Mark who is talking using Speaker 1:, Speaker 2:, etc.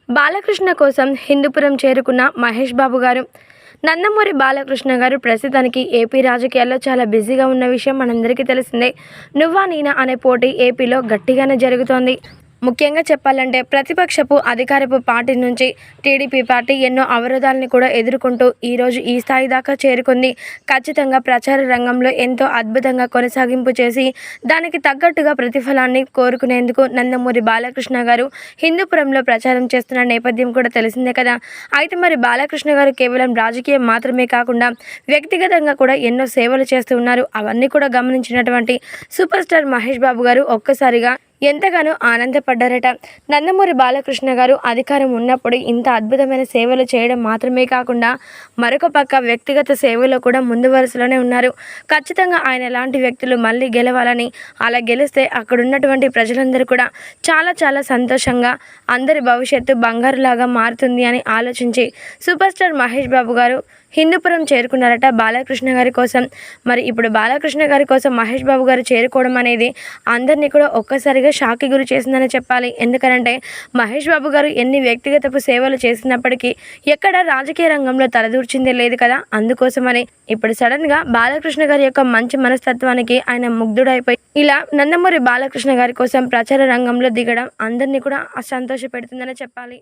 Speaker 1: బాలకృష్ణ కోసం హిందూపురం చేరుకున్న మహేష్ బాబు గారు. నందమూరి బాలకృష్ణ గారు ప్రస్తుతానికి ఏపీ రాజకీయాల్లో చాలా బిజీగా ఉన్న విషయం మనందరికీ తెలిసిందే. నువ్వా నేనా అనే పోటీ ఏపీలో గట్టిగానే జరుగుతోంది. ముఖ్యంగా చెప్పాలంటే ప్రతిపక్షపు అధికారపు పార్టీ నుంచి టీడీపీ పార్టీ ఎన్నో అవరోధాలను కూడా ఎదుర్కొంటూ ఈరోజు ఈ స్థాయి దాకా చేరుకుంది. ఖచ్చితంగా ప్రచార రంగంలో ఎంతో అద్భుతంగా కొనసాగింపు చేసి దానికి తగ్గట్టుగా ప్రతిఫలాన్ని కోరుకునేందుకు నందమూరి బాలకృష్ణ గారు హిందూపురంలో ప్రచారం చేస్తున్న నేపథ్యం కూడా తెలిసిందే కదా. అయితే మరి బాలకృష్ణ గారు కేవలం రాజకీయం మాత్రమే కాకుండా వ్యక్తిగతంగా కూడా ఎన్నో సేవలు చేస్తూ ఉన్నారు. అవన్నీ కూడా గమనించినటువంటి సూపర్ స్టార్ మహేష్ బాబు గారు ఒక్కసారిగా ఎంతగానో ఆనందపడ్డారట. నందమూరి బాలకృష్ణ గారు అధికారం ఉన్నప్పుడు ఇంత అద్భుతమైన సేవలు చేయడం మాత్రమే కాకుండా మరొక పక్క వ్యక్తిగత సేవలో కూడా ముందు వరుసలోనే ఉన్నారు. ఖచ్చితంగా ఆయన ఎలాంటి వ్యక్తులు మళ్ళీ గెలవాలని, అలా గెలిస్తే అక్కడ ఉన్నటువంటి ప్రజలందరూ కూడా చాలా చాలా సంతోషంగా అందరి భవిష్యత్తు బంగారులాగా మారుతుంది అని ఆలోచించి సూపర్ స్టార్ మహేష్ బాబు గారు హిందూపురం చేరుకున్నారట బాలకృష్ణ గారి కోసం. మరి ఇప్పుడు బాలకృష్ణ గారి కోసం మహేష్ బాబు గారు చేరుకోవడం అనేది అందరినీ కూడా ఒక్కసారిగా షాక్కి గురి చేసిందని చెప్పాలి. ఎందుకంటే మహేష్ బాబు గారు ఎన్ని వ్యక్తిగతపు సేవలు చేసినప్పటికీ ఎక్కడ రాజకీయ రంగంలో తలదూర్చిందే లేదు కదా. అందుకోసమని ఇప్పుడు సడన్గా బాలకృష్ణ గారి యొక్క మంచి మనస్తత్వానికి ఆయన ముగ్ధుడైపోయి ఇలా నందమూరి బాలకృష్ణ గారి కోసం ప్రచార రంగంలో దిగడం అందరినీ కూడా సంతోష పెడుతుందని చెప్పాలి.